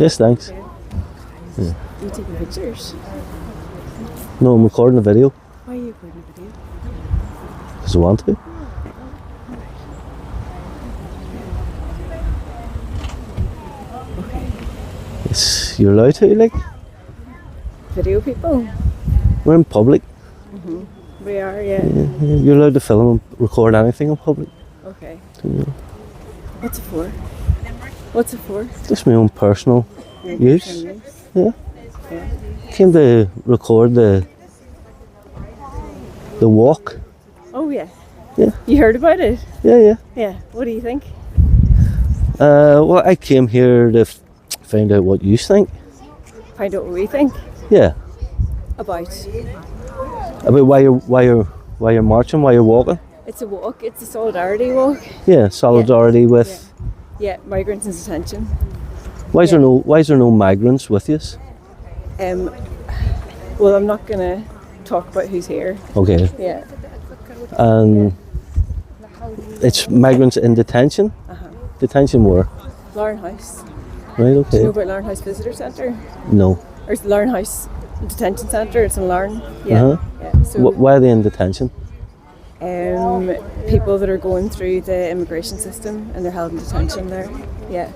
Yes, thanks. Yeah. Are you taking pictures? No, I'm recording a video. Why are you recording a video? Because I want to. Okay. You're allowed to, like. Video people? We're in public. We are, yeah. You're allowed to film and record anything in public. Okay. Yeah. What's it for? What's it for? Just my own personal use. Yeah. Yeah. Came to record the walk. Oh, yeah. Yeah. You heard about it? Yeah. Yeah. What do you think? Well, I came here to find out what you think. Find out what we think Yeah. about. About why you're marching, why you're walking. It's a walk. It's a solidarity walk. Yeah, solidarity with. Yeah, migrants in detention. Why is there no migrants with you? Well, I'm not gonna talk about who's here. Okay. Yeah. It's migrants in detention. Detention where? Lauren House. Right. Do you Okay. know about Lauren House Visitor Centre? No. Or it's Lauren House Detention Centre. It's in Lauren. Yeah. Yeah. So Why are they in detention? people that are going through the immigration system and they're held in detention there. Yeah.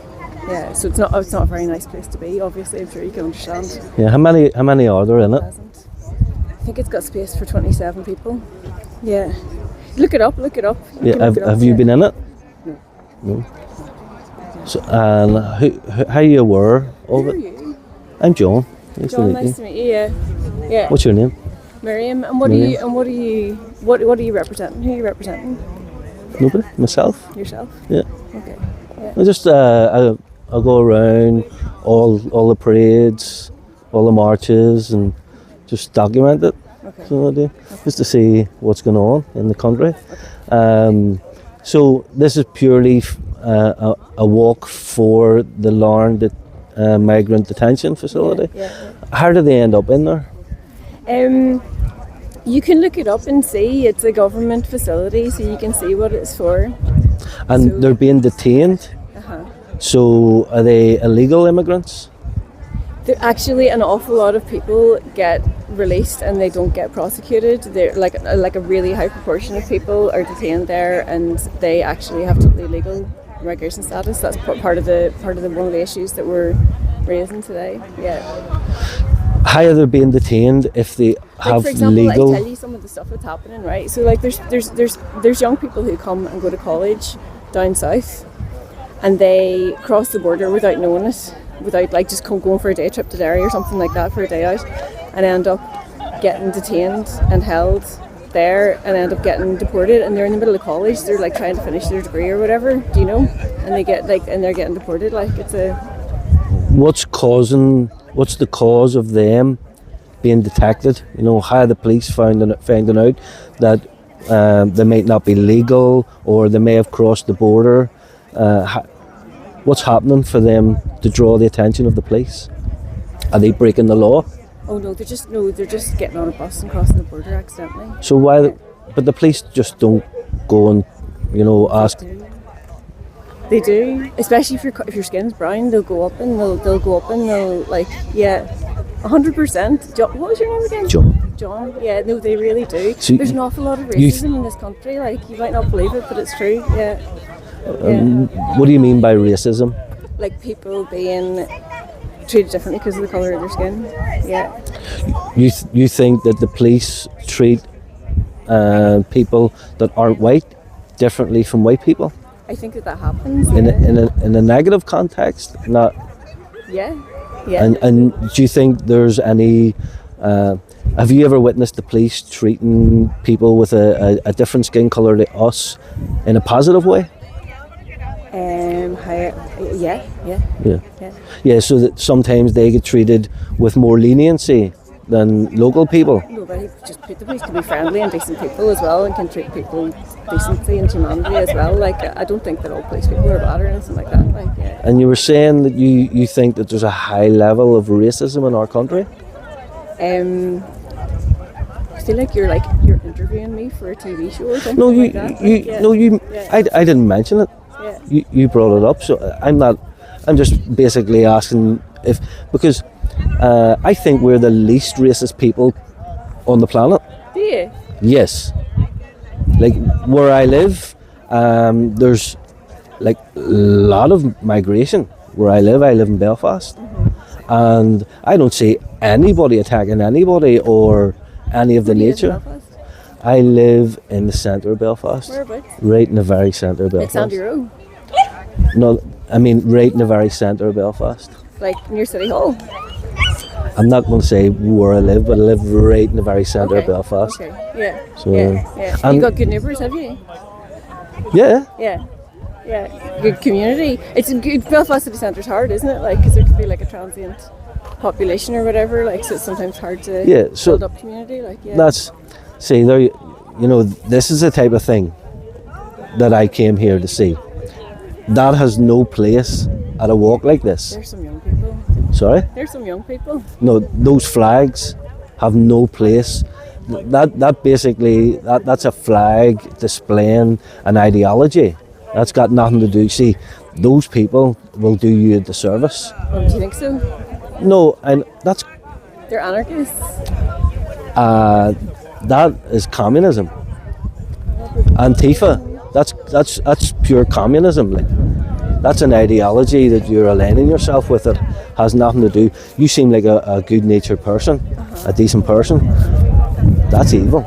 Yeah. So it's not a very nice place to be. Obviously, I'm sure you can understand. Yeah. How many are there in it? I think it's got space for 27 people. Yeah. Look it up. Yeah. Have you been in it? No. So, and how are you aware of Who it? are you? I'm John. Nice John, to nice meet to you. meet you. Yeah. Yeah. What's your name? Miriam. And what Miriam. are you representing? Who are you representing? Nobody. Myself. Yourself? Yeah. Okay. Yeah. I just I go around all the parades, all the marches, and just document it. Okay. So I do, just to see what's going on in the country. So this is purely a walk for the Lauren migrant detention facility. Yeah. How did they end up in there? You can look it up and see. It's a government facility, so you can see what it's for. And So- they're being detained. So are they illegal immigrants? Actually, an awful lot of people get released and they don't get prosecuted. They're like a really high proportion of people are detained there, and they actually have totally legal immigration status. That's part of one of the issues that we're raising today. Yeah. How are they being detained if they have for example, legal? I tell you some of the stuff that's happening, right? So like there's young people who come and go to college down south, and they cross the border without knowing it, without like just going for a day trip to Derry or something like that for a day out, and end up getting detained and held there and end up getting deported, and they're in the middle of college, they're like trying to finish their degree or whatever, do you know? And they get and they're getting deported, like it's a... What's the cause of them being detected? You know, how are the police finding out that they might not be legal or they may have crossed the border? What's happening for them to draw the attention of the police? Are they breaking the law? Oh no, they're just getting on a bus and crossing the border accidentally. So why? But the police just don't go and, ask. They do, especially if your skin's brown. They'll go up and they'll like 100%. What was your name again? John. John. Yeah, no, they really do. So there's an awful lot of racism in this country. Like you might not believe it, but it's true. Yeah. What do you mean by racism? Like people being treated differently because of the colour of their skin. Yeah. You think that the police treat people that aren't white differently from white people? I think that happens. In a negative context, not. Yeah. And do you think there's any? Have you ever witnessed the police treating people with a different skin colour to us in a positive way? Yeah. So that sometimes they get treated with more leniency than local people. No, but the police can be friendly and decent people as well, and can treat people decently and humanity as well. Like I don't think that all police people are bad or anything like that. Like yeah. And you were saying that you think that there's a high level of racism in our country. I feel like you're interviewing me for a TV show or something. I didn't mention it. Yeah. You brought it up, so I'm just basically asking because I think we're the least racist people on the planet. Do you? Yes. Like where I live, there's like a lot of migration. Where I live in Belfast, and I don't see anybody attacking anybody or any of the Do you live in nature. Belfast? I live in the centre of Belfast. Whereabouts? Right in the very centre of Like Belfast. Sandy Row? No, I mean right in the very centre of Belfast. Like near City Hall? I'm not going to say where I live, but I live right in the very centre of Belfast. Okay, yeah. So, yeah. and- You got good neighbours, have you? Yeah. Yeah. Yeah. Good community. It's a good, Belfast city centre's hard, isn't it? Like, because there could be like a transient population or whatever, like, so it's sometimes hard to build up community. Like, yeah. That's, see, there, you know, this is the type of thing that I came here to see. That has no place at a walk like this. There's some young people. Sorry? There's some young people. No, those flags have no place. That basically, that's a flag displaying an ideology. That's got nothing to do. See, those people will do you a disservice. Oh, do you think so? No, and that's They're anarchists. that is communism. Antifa, that's pure communism. Like, that's an ideology that you're aligning yourself with. It has nothing to do. You seem like a good-natured person, a decent person. That's evil.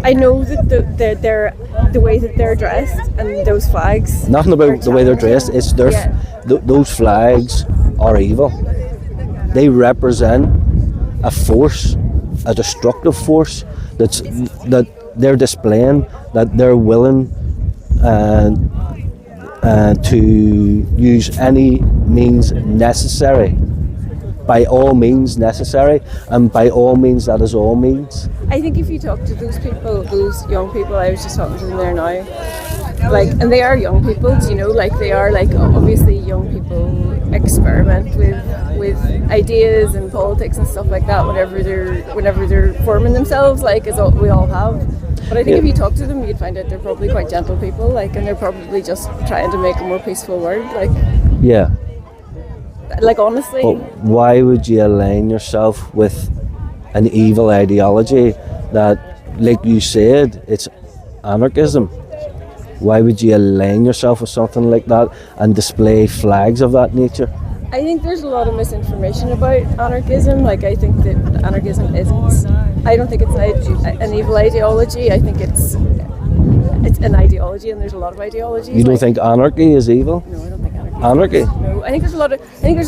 I know that the way that they're dressed and those flags. Nothing about the way they're dressed. It's their those flags are evil. They represent a force, a destructive force that they're displaying, that they're willing to use any means necessary. By all means necessary, and by all means that is all means. I think if you talk to those people, those young people, I was just talking to them there now, like, and they are young people, you know, like they are like, obviously young people experiment with ideas and politics and stuff like that whenever they're forming themselves, like, as we all have. But I think if you talk to them, you'd find out they're probably quite gentle people, like, and they're probably just trying to make a more peaceful world, like. Yeah. Like, honestly. But why would you align yourself with an evil ideology that, like you said, it's anarchism? Why would you align yourself with something like that and display flags of that nature? I think there's a lot of misinformation about anarchism. Like, I think that anarchism isn't. I don't think it's an evil ideology. I think it's an ideology, and there's a lot of ideologies. You don't think anarchy is evil? No, I don't think anarchy. Anarchy? No, I think there's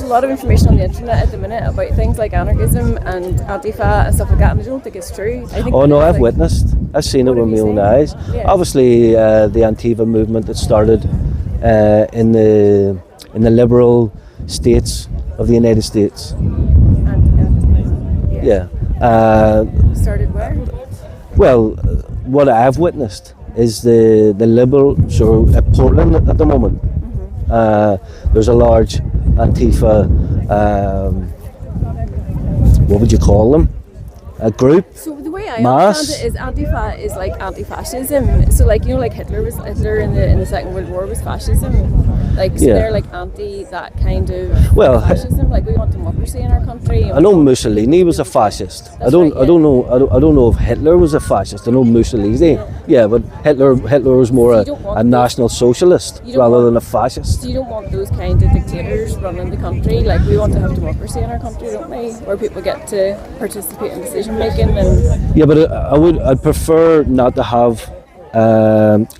a lot of information on the internet at the minute about things like anarchism and Antifa and stuff like that, and I don't think it's true. I think I've witnessed. I've seen it with my own eyes. Yeah. Obviously, the Antifa movement that started in the liberal states of the United States. Yeah. Started where? Well, what I've witnessed is the liberal. So at Portland at the moment, there's a large Antifa. What would you call them? A group. So the way I Mass. understand it is Antifa is like anti-fascism. So, like, you know, like Hitler in the Second World War was fascism. Like, so they're like anti that kind of fascism. Like, we want democracy in our country. I know Mussolini was a fascist. I don't know if Hitler was a fascist. I know Mussolini. Yeah, but Hitler was more a national socialist rather than a fascist. So you don't want those kind of dictators running the country. Like, we want to have democracy in our country, don't we? Where people get to participate in decision making. And yeah, but I'd prefer not to have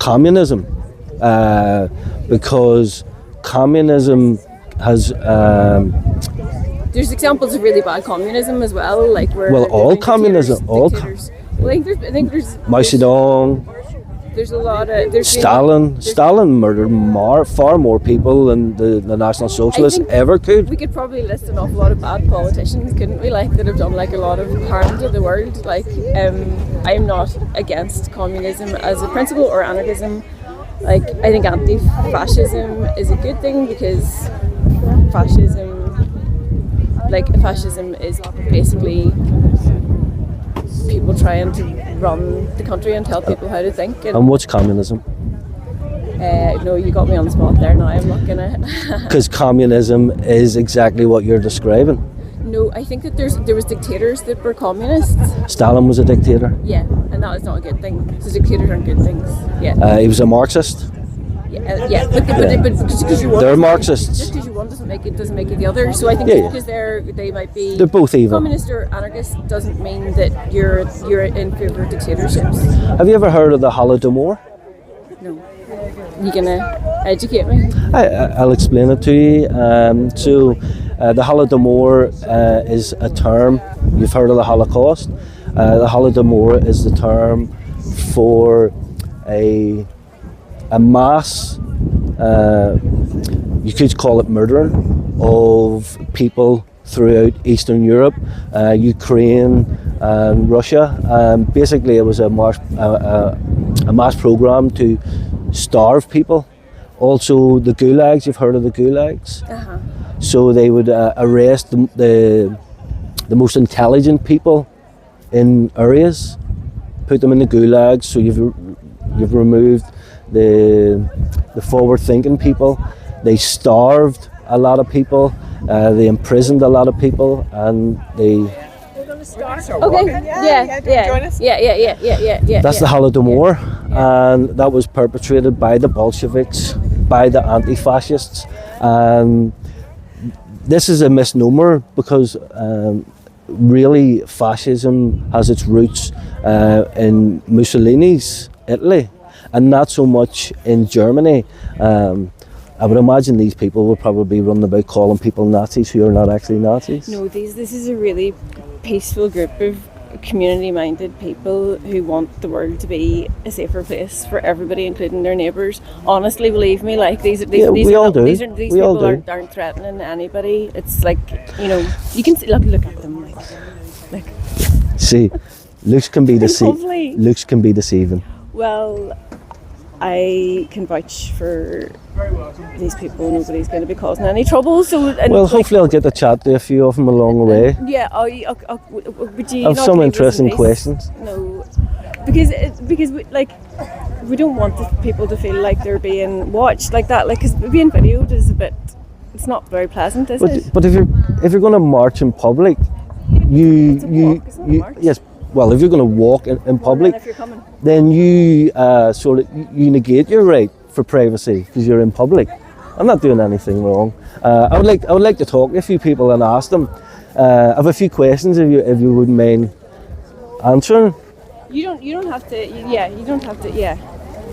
communism because communism has. There's examples of really bad communism as well, like where. Well, all communism, all. Well, I think there's. Mao Zedong. There's a lot of. Stalin murdered far more people than the National Socialists ever could. We could probably list an awful lot of bad politicians, couldn't we? Like, that have done like a lot of harm to the world. Like, I'm not against communism as a principle or anarchism. Like, I think anti-fascism is a good thing because fascism is basically people trying to run the country and tell people how to think. And what's communism? No, you got me on the spot there. Now I'm not gonna. Because communism is exactly what you're describing. No, I think that there was dictators that were communists. Stalin was a dictator. Yeah, and that was not a good thing. So dictators aren't good things. Yeah. He was a Marxist. Yeah, but just because you want, They're Marxists. Just because you one doesn't make it the other. So I think because they might be, they're both evil. Communist or anarchist doesn't mean that you're in favour of dictatorships. Have you ever heard of the Holodomor? No. You gonna educate me? I'll explain it to you. The Holodomor is a term. You've heard of the Holocaust. The Holodomor is the term for a mass, you could call it murdering, of people throughout Eastern Europe, Ukraine and Russia. Basically it was a mass program to starve people. Also the gulags, you've heard of the gulags? Uh-huh. So they would arrest the most intelligent people in areas, put them in the gulags, so you've removed the forward-thinking people. They starved a lot of people, they imprisoned a lot of people, and they... Okay, yeah. That's the Holodomor, and that was perpetrated by the Bolsheviks, by the anti-fascists, and this is a misnomer because really fascism has its roots in Mussolini's Italy, and not so much in Germany. I would imagine these people will probably run about calling people Nazis who are not actually Nazis. No, this is a really peaceful group of community-minded people who want the world to be a safer place for everybody, including their neighbours. Honestly, believe me, like these people aren't threatening anybody. It's like, you can see, look at them, like. See, looks can be deceiving. Looks can be deceiving. Well, I can vouch for these people. Nobody's going to be causing any trouble. So, hopefully I'll get to chat to a few of them along the way. Yeah. Would you? I have some interesting questions. No, because we don't want the people to feel like they're being watched like that. Like, because being videoed is it's not very pleasant, is it? But if you're going to march in public, yes. Well, if you're going to walk in public, then you you negate your right for privacy because you're in public. I'm not doing anything wrong. I would like to talk to a few people and ask them. I have a few questions if you wouldn't mind answering. You don't have to. Yeah, you don't have to. Yeah.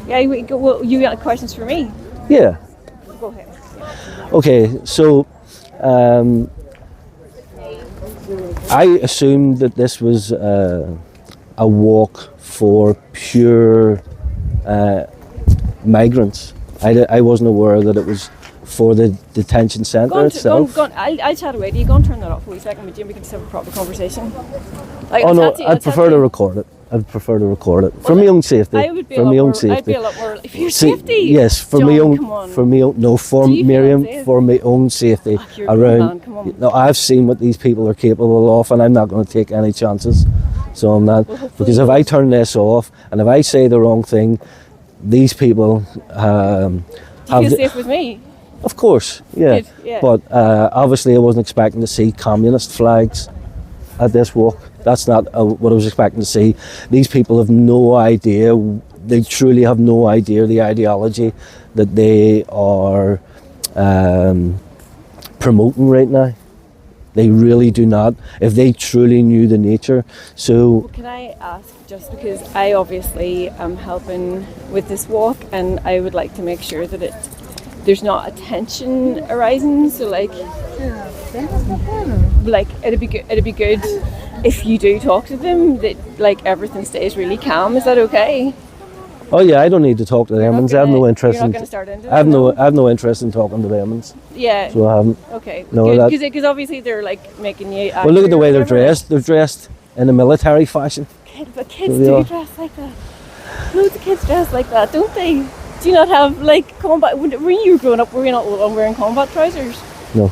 Yeah. Well, you got questions for me? Yeah. Go ahead. Yeah. Okay, so. I assumed that this was a walk for pure migrants. I wasn't aware that it was for the detention centre itself. I'll chat away. Do you go and turn that off for a second with you and we can just have a proper conversation? Like, I'd prefer to record it. For my own safety. I'd be a lot more for your safety. Yes, for John, my own. come on. For my own. No, for Miriam, for my own safety. Come on. I've seen what these people are capable of, and I'm not going to take any chances. So I'm not, because if I turn this off and if I say the wrong thing, these people Do you feel safe with me? Of course, yeah. Good, yeah. But obviously I wasn't expecting to see communist flags at this walk. That's not what I was expecting to see. These people have no idea, they truly have no idea the ideology that they are promoting right now. They really do not, if they truly knew the nature. So can I ask, just because I obviously am helping with this walk and I would like to make sure that there's not a tension arising, so like it'd be good if you do talk to them, that like everything stays really calm. Is that okay? Oh yeah, I don't need to talk to them. I have no interest. You're not going to start into I have no interest in talking to them. Yeah. So I haven't. Okay. No, because obviously they're like making you. Well, look at the way they're dressed. They're dressed in a military fashion. But kids do dress like that. Loads of kids dress like that, don't they? Do you not have like combat? When you were growing up, were you not wearing combat trousers? No,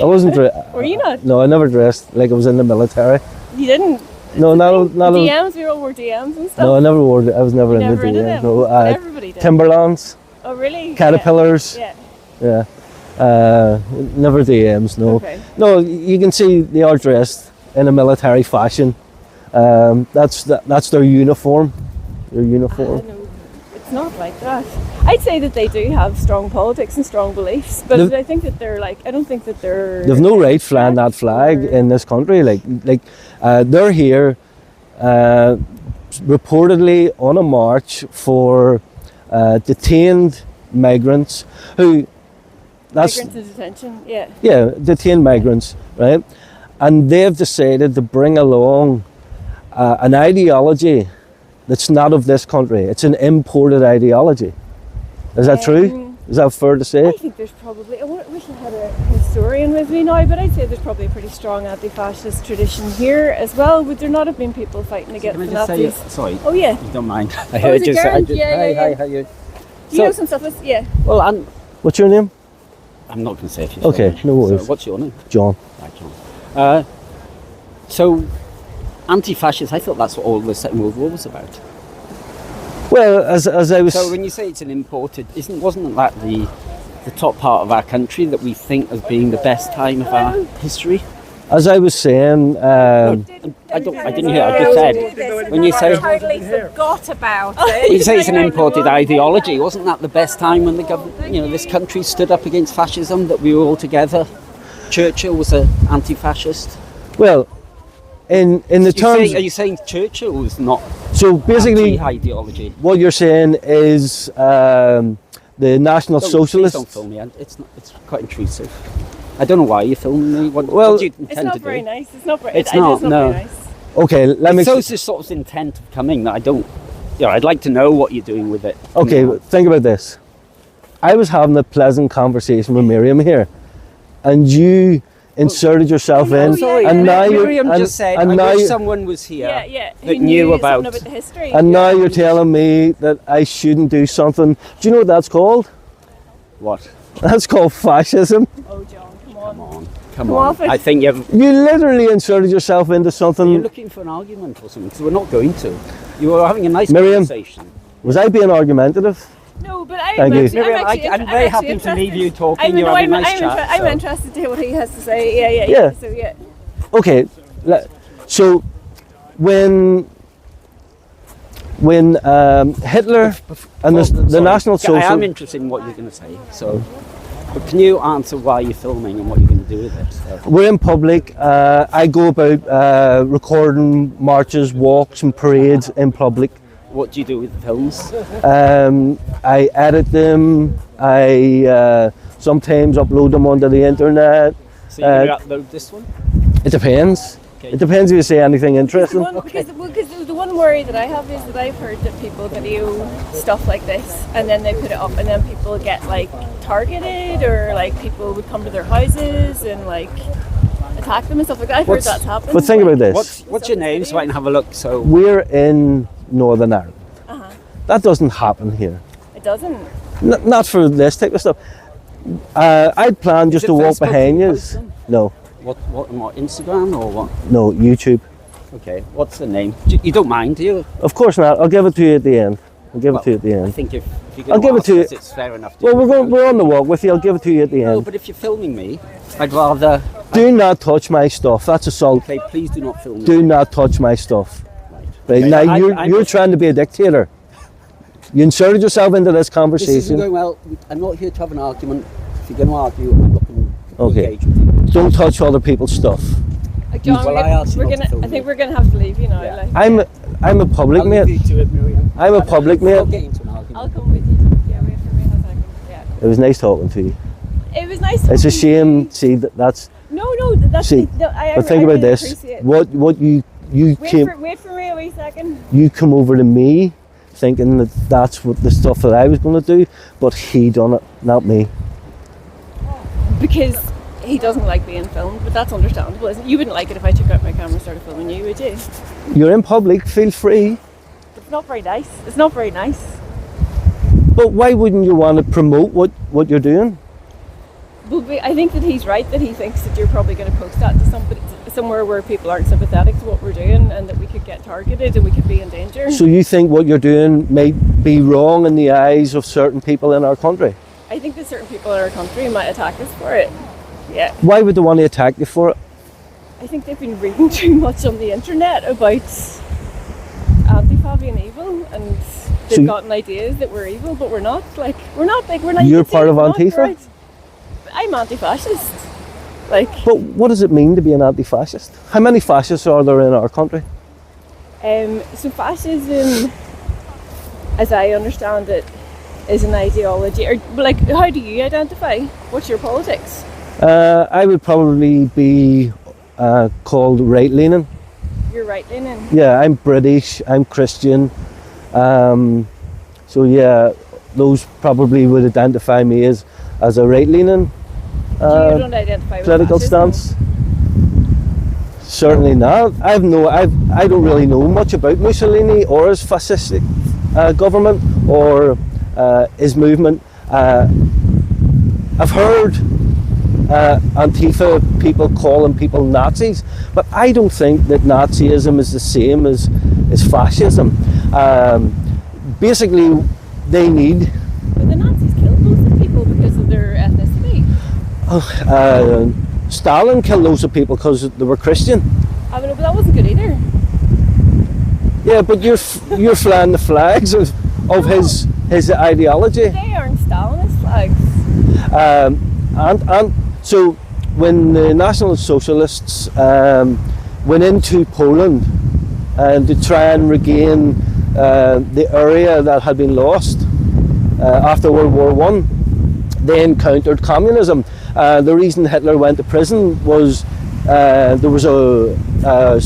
I wasn't. Were you not? No, I never dressed like I was in the military. You didn't. No, not DMs. We all wore DMs and stuff. No, I never wore. I was never into DMs. No, everybody did. Timberlands. Oh, really? caterpillars. Yeah. Yeah. Never DMs, no. Okay. No, you can see they are dressed in a military fashion. That's their uniform. Their uniform. No, it's not like that. I'd say that they do have strong politics and strong beliefs, but I think that they're like, I don't think that they're... They've no right flying that flag in this country. They're here reportedly on a march for detained migrants who... Migrants in detention, yeah. Yeah, detained migrants, right? And they've decided to bring along an ideology that's not of this country. It's an imported ideology. Is that true? Is that fair to say? I think there's probably, I wish I had a historian with me now, but I'd say there's probably a pretty strong anti-fascist tradition here as well. Would there not have been people fighting against the Nazis? Sorry. Oh, yeah. You don't mind. I heard you say. Hi, how you? Do you know some stuff? Yeah. Well, What's your name? I'm not going to say if you. Okay, no worries. So what's your name? John. Right, John. So, anti-fascist. I thought that's what all the Second World War was about. Well, as I was... So when you say it's an imported, wasn't that the top part of our country that we think as being the best time of our history? As I was saying... I didn't hear. I just said, when you say... totally forgot about it. When you say it's an imported ideology, wasn't that the best time when the government, this country stood up against fascism, that we were all together? Churchill was an anti-fascist. Well, in the terms... Are you saying Churchill was not So basically, ideology? what you're saying is the National Socialists... Please don't film me. It's quite intrusive. I don't know why you're filming me. What do you intend it's not to very do? nice. It's not very. It's not very nice. Okay, let me... So it's this sort of intent of coming that I don't... I'd like to know what you're doing with it. Okay, think about this. I was having a pleasant conversation with Miriam here, and you inserted yourself in, and now Miriam you're... just said, and I now wish someone was here that Who knew about... the history. And now you're telling me that I shouldn't do something. Do you know what that's called? What? That's called fascism. Oh, John, come on. Come on. off it. I think you've... You literally inserted yourself into something. You're looking for an argument or something, because we're not going to. You were having a nice Miriam, conversation. Was I being argumentative? No, but Thank you. Miriam, I'm very happy to leave you talking. You're having a nice chat. I'm interested to hear what he has to say. Yeah. So, yeah. Okay, so when Hitler and the National Social... I am interested in what you're going to say, so... But can you answer why you're filming and what you're going to do with it? So. We're in public. I go about recording marches, walks and parades in public. What do you do with the films? I edit them. I sometimes upload them onto the internet. So you're going to upload this one? It depends. Okay. It depends if you say anything interesting. Because the one worry that I have is that I've heard that people video stuff like this and then they put it up and then people get like targeted, or like people would come to their houses and like attack them and stuff like that. I've heard that's happened. But think about this. What's your name so I can have a look? So we're in Northern Ireland. That doesn't happen here. It doesn't? Not for this type of stuff. I'd plan just to walk behind you. No. What, Instagram or what? No, YouTube. Okay, what's the name? You don't mind, do you? Of course not. I'll give it to you at the end. I think if you're I'll give it to you. It's fair enough. Well, we're on the walk with you. I'll give it to you at the end. No, but if you're filming me, I'd rather... Do not touch my stuff. That's assault. Okay, please do not film me. Do not touch my stuff. Right. Okay, Now, you're trying to be a dictator. You inserted yourself into this conversation. This isn't going well. I'm not here to have an argument. If you're going to argue, I'm not going to engage with you. Don't touch other people's stuff. John, Well, I think we're gonna have to leave you now. Yeah. Like. I'm a public I'll mate. leave you to it, Miriam. I'm a public I'll mate. get into an argument. I'll come with you. Yeah, wait for me a second. Yeah. It was nice talking to you. It was nice. It's a shame. See that's. No, that's. See, but think about this. What you came. Wait for me a wee second. You come over to me, thinking that that's what the stuff that I was going to do, but he done it, not me. Because he doesn't like being filmed, but that's understandable, isn't it? You wouldn't like it if I took out my camera and started filming you, would you? You're in public. Feel free. It's not very nice. It's not very nice. But why wouldn't you want to promote what you're doing? Well, I think that he's right, that he thinks that you're probably going to post that to somewhere where people aren't sympathetic to what we're doing and that we could get targeted and we could be in danger. So you think what you're doing may be wrong in the eyes of certain people in our country? I think that certain people in our country might attack us for it. Yeah. Why would they want to attack you for it? I think they've been reading too much on the internet about Antifa being evil, and they've gotten ideas that we're evil, but we're not. Like, we're not. You're part of Antifa? Right? I'm anti-fascist. But what does it mean to be an anti-fascist? How many fascists are there in our country? So fascism, as I understand it, is an ideology. Or how do you identify? What's your politics? I would probably be called right-leaning. You're right-leaning? Yeah, I'm British, I'm Christian. So yeah, those probably would identify me as a right-leaning you don't identify with political fascism? stance. Certainly not. I don't really know much about Mussolini or his fascistic government or his movement. I've heard Antifa people calling people Nazis, but I don't think that Nazism is the same as fascism. Basically, they need. But the Nazis killed loads of people because of their ethnicity. Stalin killed loads of people because they were Christian. I mean, but that wasn't good either. Yeah, but you're flying the flags of his ideology. They aren't Stalinist flags. And so when the National Socialists went into Poland to try and regain the area that had been lost after World War I, they encountered communism. The reason Hitler went to prison was there was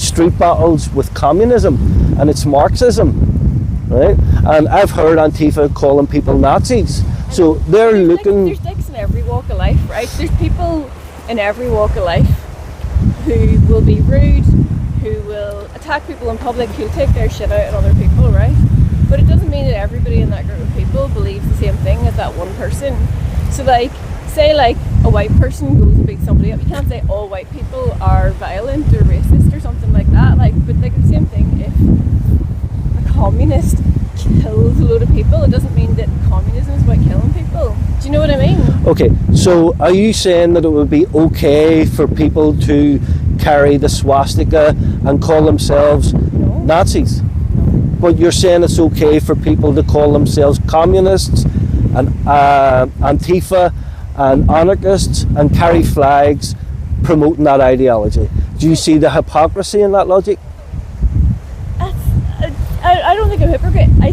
street battles with communism, and it's Marxism, right? And I've heard Antifa calling people Nazis. So they're looking. There's dicks in every walk of life, right? There's people in every walk of life who will be rude, who will attack people in public, who'll take their shit out on other people, right? But it doesn't mean that everybody in that group of people believes the same thing as that one person. So say a white person goes and beats somebody up, you can't say all white people are violent or racist or something like that. But the same thing, if a communist kills a load of people, it doesn't mean that communism is about killing people. Do you know what I mean? Okay, so are you saying that it would be okay for people to carry the swastika and call themselves Nazis? But you're saying it's okay for people to call themselves communists and Antifa and anarchists and carry flags promoting that ideology? Do you see the hypocrisy in that logic? I don't think I'm a hypocrite.